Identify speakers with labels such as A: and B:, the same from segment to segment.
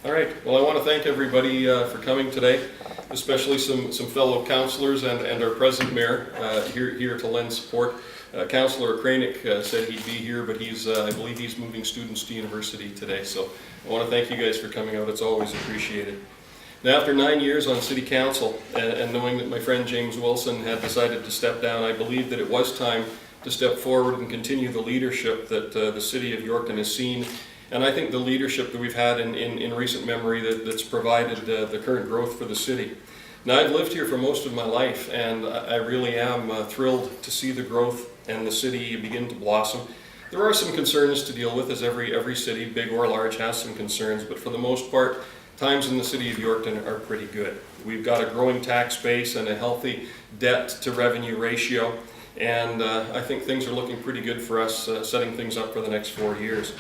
A: All right. Well, I want to thank everybody for coming today, especially some fellow councillors and our present mayor here to lend support. Councillor Kranick said he'd be here, but I believe he's moving students to university today. So I want to thank you guys for coming out. It's always appreciated. Now, after 9 years on City Council and knowing that my friend James Wilson had decided to step down, I believe that it was time to step forward and continue the leadership that the City of Yorkton has seen. And I think the leadership that we've had in recent memory that's provided the current growth for the city. Now, I've lived here for most of my life, and I really am thrilled to see the growth and the city begin to blossom. There are some concerns to deal with, as every city, big or large, has some concerns, but for the most part, times in the city of Yorkton are pretty good. We've got a growing tax base and a healthy debt to revenue ratio, and I think things are looking pretty good for us, setting things up for the next 4 years.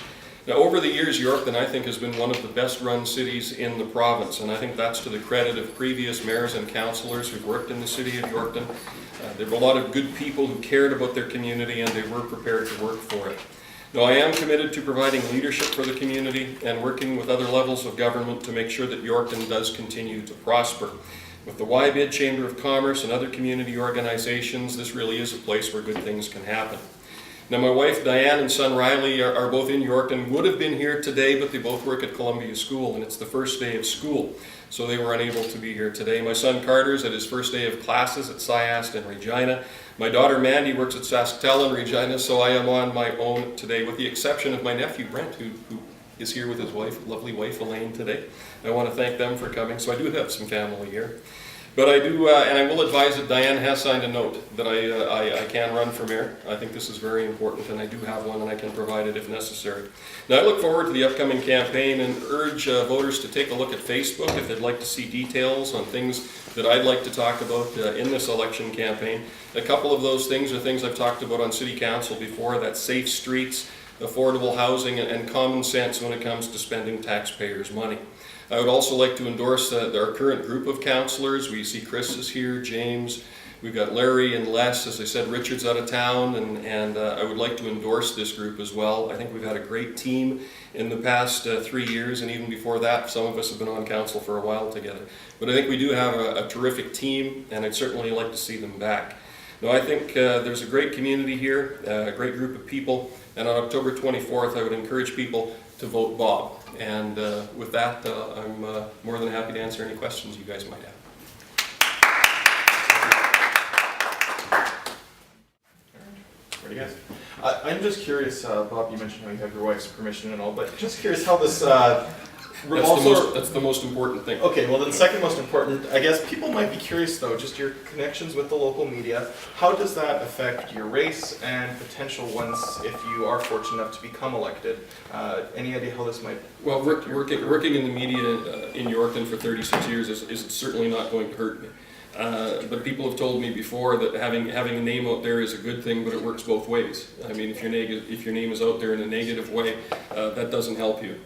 A: Now, over the years, Yorkton, I think, has been one of the best run cities in the province, and I think that's to the credit of previous mayors and councillors who've worked in the city of Yorkton. There were a lot of good people who cared about their community, and they were prepared to work for it. Now, I am committed to providing leadership for the community and working with other levels of government to make sure that Yorkton does continue to prosper. With the YBID Chamber of Commerce and other community organizations, this really is a place where good things can happen. Now, my wife Diane and son Riley are both in Yorkton, would have been here today, but they both work at Columbia School, and it's the first day of school, so they were unable to be here today. My son Carter's at his first day of classes at SciAst in Regina. My daughter Mandy works at Sasktel in Regina, so I am on my own today, with the exception of my nephew Brent, who is here with his wife, lovely wife Elaine, today. I want to thank them for coming, so I do have some family here. But I do, and I will advise that Diane has signed a note that I can run for mayor. I think this is very important, and I do have one, and I can provide it if necessary. Now, I look forward to the upcoming campaign and urge voters to take a look at Facebook if they'd like to see details on things that I'd like to talk about in this election campaign. A couple of those things are things I've talked about on City Council before, that's safe streets, affordable housing, and common sense when it comes to spending taxpayers' money. I would also like to endorse our current group of councillors. We see Chris is here, James, we've got Larry and Les. As I said, Richard's out of town, and I would like to endorse this group as well. I think we've had a great team in the past 3 years, and even before that, some of us have been on council for a while together. But I think we do have a terrific team, and I'd certainly like to see them back. Now, I think there's a great community here, a great group of people, and on October 24th, I would encourage people to vote Bob. And with that, I'm more than happy to answer any questions you guys might have.
B: Ready, guys? I'm just curious, Bob, you mentioned how you have your wife's permission and all, but just curious how this
A: That's the most important thing.
B: Okay, well then second most important, I guess people might be curious though, just your connections with the local media. How does that affect your race and potential once, if you are fortunate enough to become elected? Any idea how this might...
A: Well, working in the media in Yorkton for 36 years is certainly not going to hurt me. But people have told me before that having a name out there is a good thing, but it works both ways. I mean, if your name is out there in a negative way, that doesn't help you.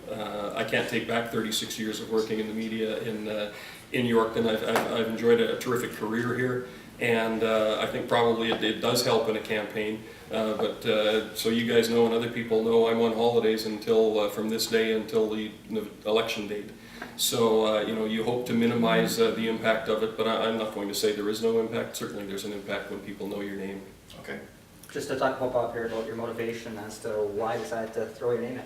A: I can't take back 36 years of working in the media in Yorkton. I've enjoyed a terrific career here, and I think probably it does help in a campaign. But so you guys know and other people know, I'm on holidays until from this day until the election date. So, you hope to minimize the impact of it, but I'm not going to say there is no impact. Certainly there's an impact when people know your name.
B: Okay.
C: Just to talk about here about your motivation as to why you decided to throw your name in.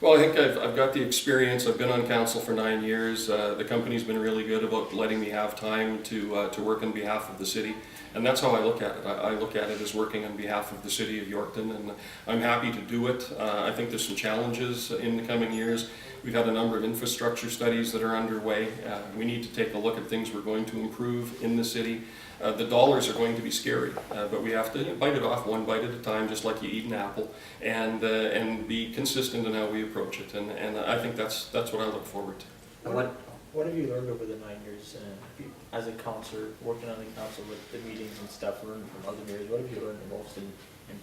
A: Well, I think I've got the experience. I've been on council for 9 years. The company's been really good about letting me have time to work on behalf of the city. And that's how I look at it. I look at it as working on behalf of the city of Yorkton, and I'm happy to do it. I think there's some challenges in the coming years. We've had a number of infrastructure studies that are underway. We need to take a look at things we're going to improve in the city. The dollars are going to be scary, but we have to bite it off one bite at a time, just like you eat an apple, and be consistent in how we approach it. And I think that's what I look forward to.
D: What have you learned over the 9 years as a councillor, working on the council with the meetings and stuff, learning from other mayors? What have you learned the most in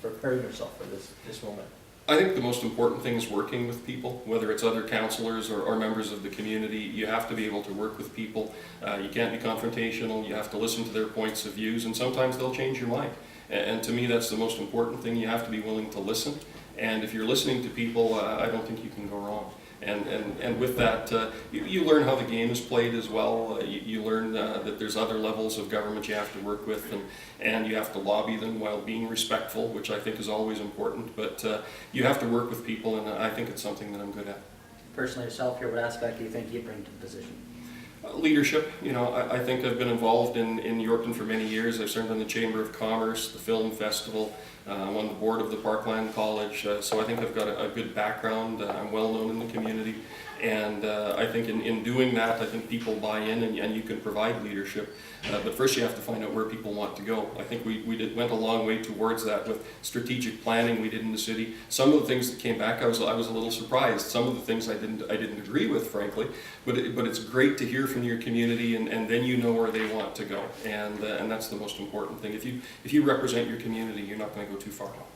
D: preparing yourself for this moment?
A: I think the most important thing is working with people, whether it's other councillors or members of the community. You have to be able to work with people. You can't be confrontational. You have to listen to their points of views, and sometimes they'll change your mind. And to me, that's the most important thing. You have to be willing to listen. And if you're listening to people, I don't think you can go wrong. And with that, you learn how the game is played as well. You learn that there's other levels of government you have to work with, and you have to lobby them while being respectful, which I think is always important. But you have to work with people, and I think it's something that I'm good at.
C: Personally yourself here, what aspect do you think you bring to the position?
A: Leadership. You know, I think I've been involved in Yorkton for many years. I've served in the Chamber of Commerce, the Film Festival. I'm on the board of the Parkland College, so I think I've got a good background. I'm well known in the community, and I think in doing that, I think people buy in, and you can provide leadership. But first you have to find out where people want to go. I think we went a long way towards that with strategic planning we did in the city. Some of the things that came back, I was a little surprised. Some of the things I didn't agree with, frankly. But it's great to hear from your community, and then you know where they want to go, and that's the most important thing. If you represent your community, you're not going to go too far off.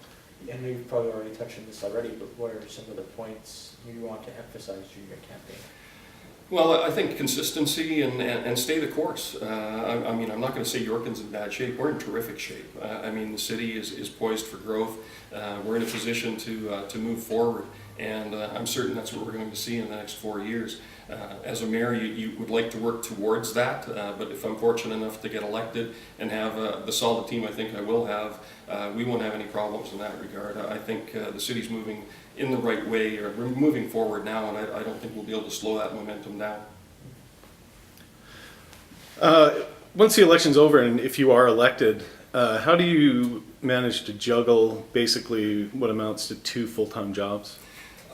D: I know you've probably already touched on this already, but what are some of the points you want to emphasize during your campaign?
A: Well, I think consistency and stay the course. I mean, I'm not going to say Yorkton's in bad shape. We're in terrific shape. I mean, the city is poised for growth. We're in a position to move forward, and I'm certain that's what we're going to see in the next 4 years. As a mayor, you would like to work towards that, but if I'm fortunate enough to get elected and have the solid team I think I will have, we won't have any problems in that regard. I think the city's moving in the right way, or we're moving forward now, and I don't think we'll be able to slow that momentum down.
E: Once the election's over, and if you are elected, how do you manage to juggle basically what amounts to 2 full-time jobs?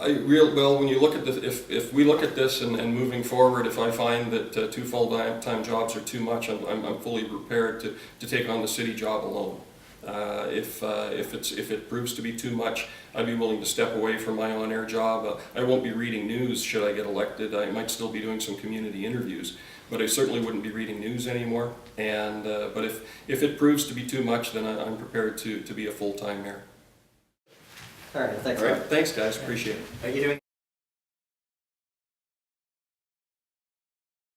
A: Well, when you look at this, if we look at this and moving forward, if I find that 2 full-time jobs are too much, I'm fully prepared to take on the city job alone. If it proves to be too much, I'd be willing to step away from my on-air job. I won't be reading news should I get elected. I might still be doing some community interviews, but I certainly wouldn't be reading news anymore. And but if it proves to be too much, then I'm prepared to be a full-time mayor.
C: All right, thanks.
A: All right, thanks guys, appreciate it.
C: Are you doing?